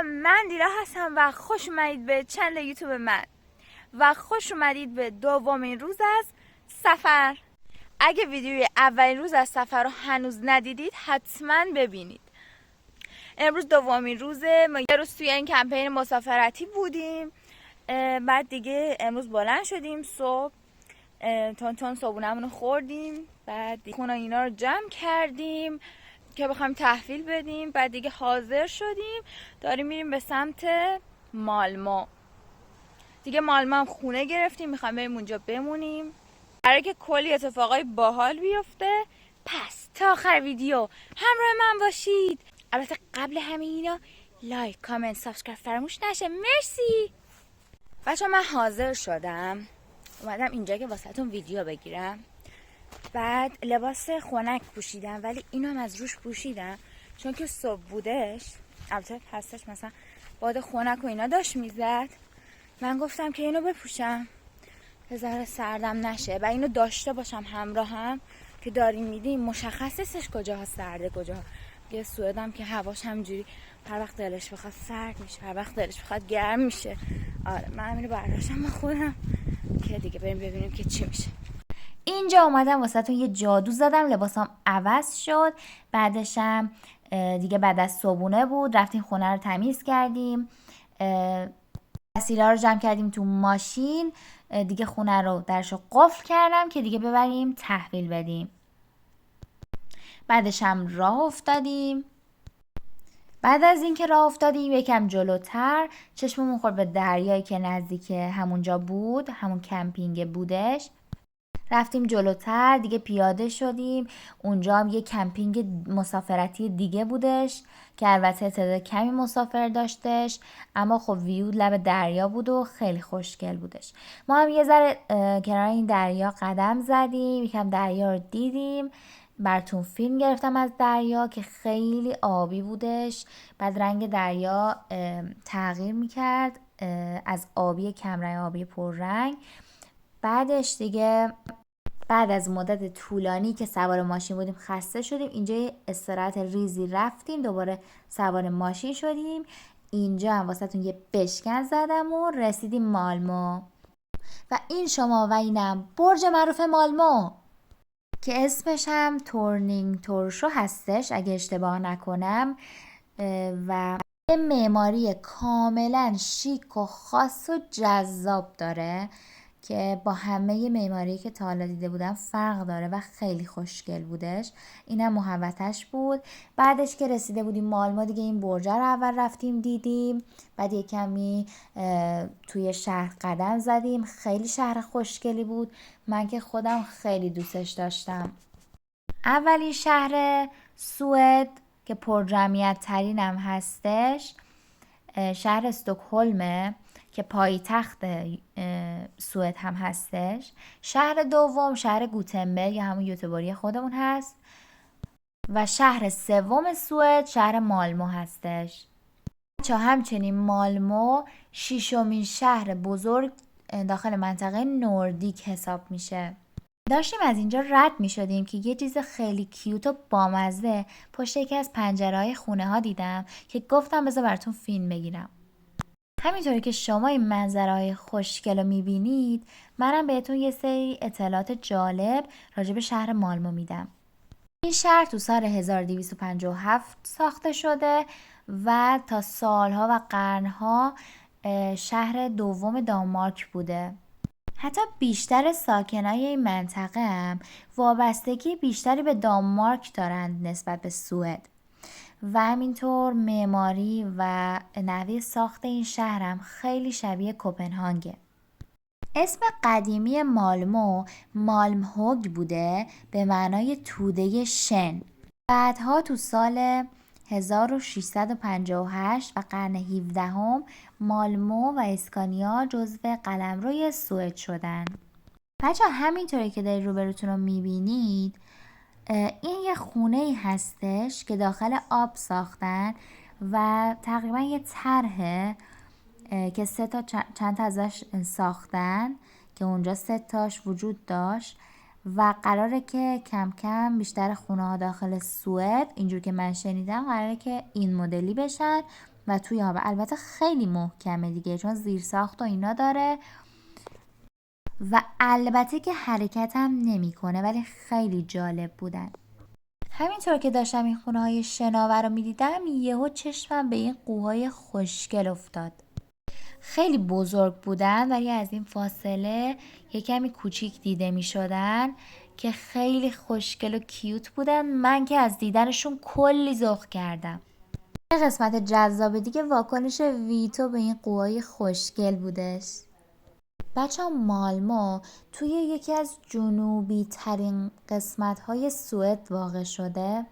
سلام، من دیرا هستم و خوش اومدید به چنل یوتیوب من و خوش اومدید به دومین روز از سفر. اگه ویدیوی اولین روز از سفر رو هنوز ندیدید حتما ببینید. امروز دومین روزه. ما یه روز توی این کمپین مسافرتی بودیم، بعد دیگه امروز بلند شدیم صبح، تون صبحونمون رو خوردیم، بعد خونه اینا رو جمع کردیم که بخوایم تحویل بدیم، بعد دیگه حاضر شدیم داریم میریم به سمت مالمو. دیگه مالمو هم خونه گرفتیم، میخوایم بریم اونجا بمونیم برای که کلی اتفاقای باحال بیفته. پس تا آخر ویدیو همراه من باشید. البته قبل همه اینا لایک، کامنت، سابسکرایب فراموش نشه. مرسی بچه. من حاضر شدم اومدم اینجا که واسهتون ویدیو بگیرم. بعد لباس خنک پوشیدم، ولی اینو هم از روش پوشیدم چون که صبح بودش. البته پسش مثلا باد خنک و اینا داشت میزد، من گفتم که اینو بپوشم که ذره سردم نشه و اینو داشته باشم همراهم که داریم میدیم. مشخص نیستش کجاها سرده کجاها. یه سوئدم که هواش همجوری هر وقت دلش بخواد سرد میشه، هر وقت دلش بخواد گرم میشه. آره من اینو برداشتم با خودم که دیگه بریم ببینیم که چی میشه. اینجا اومدم واسهتون یه جادو زدم، لباسام عوض شد. بعدشم دیگه بعد از صبحونه بود، رفتیم خونه رو تمیز کردیم، وسیله رو جمع کردیم تو ماشین، دیگه خونه رو درشو قفل کردم که دیگه ببریم تحویل بدیم. بعدشم راه افتادیم. بعد از اینکه راه افتادیم یکم جلوتر چشممون خورد به دریایی که نزدیک همونجا بود، همون کمپینگ بودش. رفتیم جلوتر دیگه پیاده شدیم. اونجا هم یه کمپینگ مسافرتی دیگه بودش که البته تعداد کمی مسافر داشتش، اما خب ویو لب دریا بود و خیلی خوشگل بودش. ما هم یه ذره کنار این دریا قدم زدیم، یکم دریا رو دیدیم. براتون فیلم گرفتم از دریا که خیلی آبی بودش. بعد رنگ دریا تغییر میکرد از آبی کمرنگ آبی پررنگ. بعدش دیگه بعد از مدت طولانی که سوار ماشین بودیم خسته شدیم. اینجا یه استراحت ریزی رفتیم، دوباره سوار ماشین شدیم. اینجا هم واسهتون یه بشکن زدم و رسیدیم مالمو. و این شما و اینم برج معروف مالمو که اسمش هم تورنینگ تورشو هستش اگه اشتباه نکنم، و یه معماری کاملا شیک و خاص و جذاب داره که با همه معماری که تا حالا دیده بودم فرق داره و خیلی خوشگل بودش. اینم محوطش بود. بعدش که رسیده بودیم مالمو دیگه این برج رو اول رفتیم دیدیم، بعد یه کمی توی شهر قدم زدیم. خیلی شهر خوشگلی بود، من که خودم خیلی دوستش داشتم. اولین شهر سوئد که پر جمعیت ترین هم هستش شهر استکهلمه که پایتخت سوئد هم هستش. شهر دوم شهر گوتنبرگ یا همون یوتیوبری خودمون هست و شهر سوم سوئد شهر مالمو هستش. همچنین مالمو ششمین شهر بزرگ داخل منطقه نوردیک حساب میشه. داشتیم از اینجا رد می شدیم که یه چیز خیلی کیوت و بامزه پشت یکی از پنجره‌های خونه ها دیدم که گفتم بذار براتون فیلم بگیرم. همینطوری که شما این منظرهای خوشگل رو میبینید، منم بهتون یه سری اطلاعات جالب راجع به شهر مالمو میدم. این شهر تو سال 1257 ساخته شده و تا سالها و قرنها شهر دوم دانمارک بوده. حتی بیشتر ساکنای این منطقه هم وابستگی بیشتری به دانمارک دارند نسبت به سوئد و همینطور معماری و نحوه ساخت این شهرم خیلی شبیه کوپنهاگه. اسم قدیمی مالمو مالمهوگ بوده به معنای توده شن. بعدها تو سال 1658 و قرن 17 مالمو و اسکانیا جزو قلمروی سوئد شدن. بچه همینطوری که دارید روبروتون رو میبینید، این یه خونه ای هستش که داخل آب ساختن و تقریبا یه طرحه که چند تا ازش ساختن که اونجا 3 تاش وجود داشت و قراره که کم کم بیشتر خونه ها داخل سوئد، اینجور که من شنیدم، قراره که این مدلی بشن و توی آب. البته خیلی محکمه دیگه چون زیر ساخت و اینا داره و البته که حرکت هم نمیکنه، ولی خیلی جالب بودن. همینطور که داشتم این خونه های شناور رو میدیدم، یهو چشمم به این قوهای خوشگل افتاد. خیلی بزرگ بودن ولی از این فاصله یه کمی کوچیک دیده می شدن که خیلی خوشگل و کیوت بودن. من که از دیدنشون کلی ذوق کردم. یه قسمت جذاب دیگه واکنش ویتو به این قوهای خوشگل بودش. بچه مالمو توی یکی از جنوبی ترین قسمت های سوئد واقع شده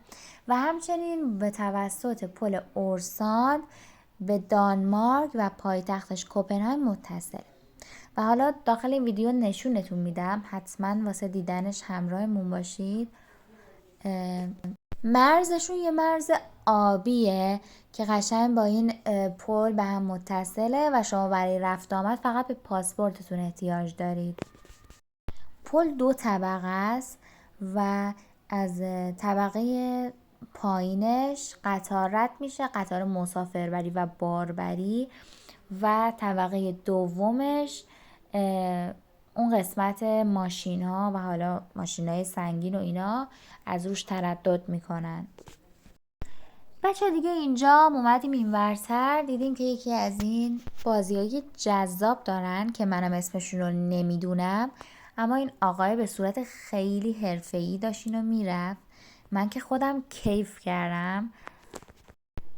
و همچنین به توسط پل اورساند به دانمارک و پایتختش کوپنهاگ متصل. و حالا داخل این ویدیو نشونتون میدم، حتما واسه دیدنش همراهمون باشید. مرزشون یه مرز آبیه که قشنگ با این پل به هم متصله و شما برای رفت آمد فقط به پاسپورتتون احتیاج دارید. پل 2 طبقه است و از طبقه پایینش قطار رد میشه، قطار مسافربری و باربری، و طبقه دومش اون قسمت ماشین ها و حالا ماشین های سنگین و اینا از روش تردد میکنن. بچه دیگه اینجا اومدیم این ورتر، دیدیم که یکی از این بازی های جذاب دارن که منم اسمشون رو نمیدونم، اما این آقای به صورت خیلی حرفه‌ای داشت اینو میرفت. من که خودم کیف کردم،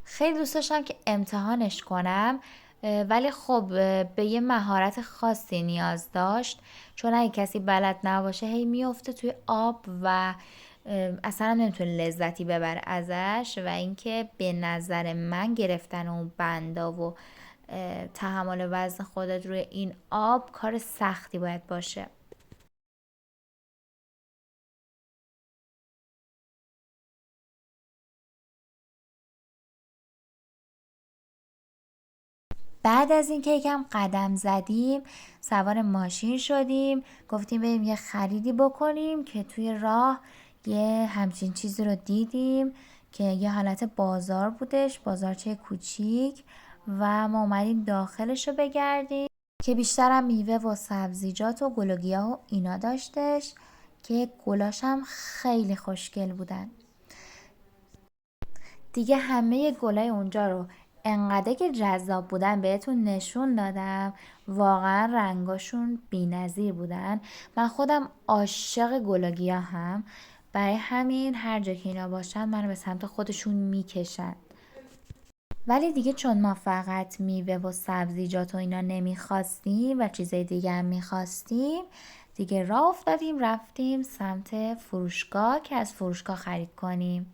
خیلی دوست داشتم که امتحانش کنم، ولی خب به یه مهارت خاصی نیاز داشت، چون اگه کسی بلد نباشه هی میفته توی آب و اصلا نمیتونه لذتی ببره ازش. و اینکه به نظر من گرفتن اون بندا و تحمل وزن خودت روی این آب کار سختی باید باشه. بعد از اینکه یکم قدم زدیم سوار ماشین شدیم، گفتیم بریم یه خریدی بکنیم که توی راه یه همچین چیزی رو دیدیم که یه حالت بازار بودش، بازارچه کوچیک، و ما اومدیم داخلش رو بگردیم که بیشترم میوه و سبزیجات و گل و گیاه و اینا داشتش که گلاش هم خیلی خوشگل بودن. دیگه همه گلای اونجا رو انقدر که جذاب بودن بهتون نشون دادم. واقعا رنگاشون بی‌نظیر بودن. من خودم عاشق گل و گیاهم، برای همین هر جا که اینا باشن منو به سمت خودشون میکشن. ولی دیگه چون ما فقط میوه و سبزیجات و اینا نمیخواستیم و چیزای دیگه هم میخواستیم، دیگه راه افتادیم رفتیم سمت فروشگاه که از فروشگاه خرید کنیم.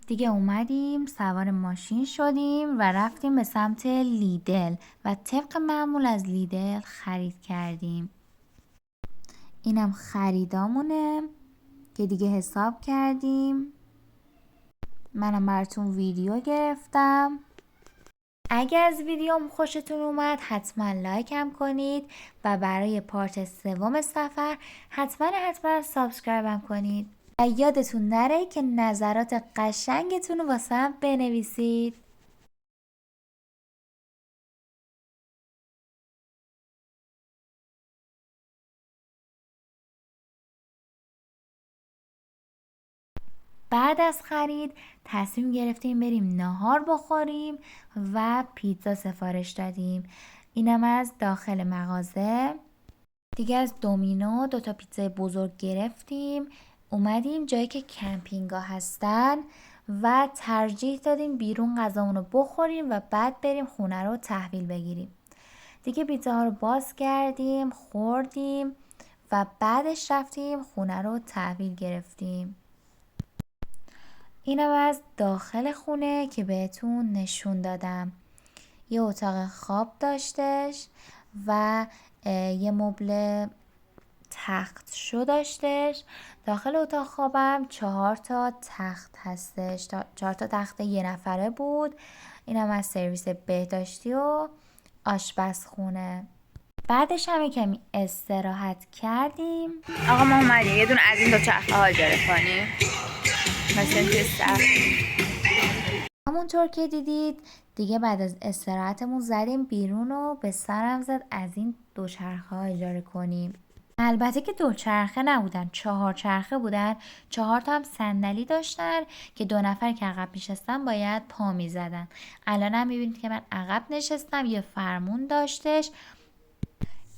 دیگه اومدیم سوار ماشین شدیم و رفتیم به سمت لیدل و طبق معمول از لیدل خرید کردیم. اینم خریدامونه که دیگه حساب کردیم. منم براتون ویدیو گرفتم. اگه از ویدیوم خوشتون اومد حتما لایکم کنید و برای پارت 3 سفر حتما سابسکرایبم کنید. و یادتون نره که نظرات قشنگتون رو واسم بنویسید. بعد از خرید تصمیم گرفتیم بریم ناهار بخوریم و پیتزا سفارش دادیم. اینم از داخل مغازه. دیگه از دومینو 2 پیتزای بزرگ گرفتیم. اومدیم جایی که کمپینگ‌ها هستن و ترجیح دادیم بیرون غذامون رو بخوریم و بعد بریم خونه رو تحویل بگیریم. دیگه پیتزاها رو باز کردیم، خوردیم و بعدش رفتیم خونه رو تحویل گرفتیم. اینم از داخل خونه که بهتون نشون دادم. یه اتاق خواب داشتش و یه مبل تخت شو داشتش. داخل اتاق خوابم 4 تخت هستش، 4 تخت یه نفره بود. اینم از سرویس بهداشتی و آشپزخونه. بعدش هم کمی استراحت کردیم. آقا ما اومدیم یه دونه از این دوچرخه ها اجاره کنیم مثلا توی صف. همونطور که دیدید دیگه بعد از استراحتمون زدیم بیرون و به سرم زد از این دوچرخه ها اجاره کنیم. البته که دوچرخه نبودن، 4 چرخه بودن. 4 تا هم صندلی داشتن که 2 نفر که عقب نشستن باید پا میزدن. الان هم میبینید که من عقب نشستم، یه فرمون داشتش.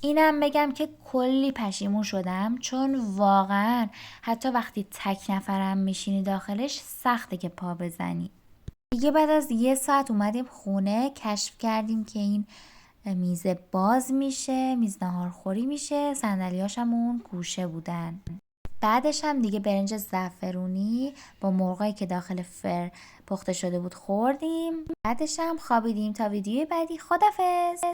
اینم بگم که کلی پشیمون شدم، چون واقعا حتی وقتی تک نفرم میشینی داخلش سخته که پا بزنی. دیگه بعد از 1 ساعت اومدیم خونه، کشف کردیم که این میز باز میشه، میز ناهارخوری میشه، صندلیاش هم اون گوشه بودن. بعدش هم دیگه برنج زعفرونی با مرغایی که داخل فر پخته شده بود خوردیم. بعدش هم خوابیدیم تا ویدیوی بعدی. خدافظ.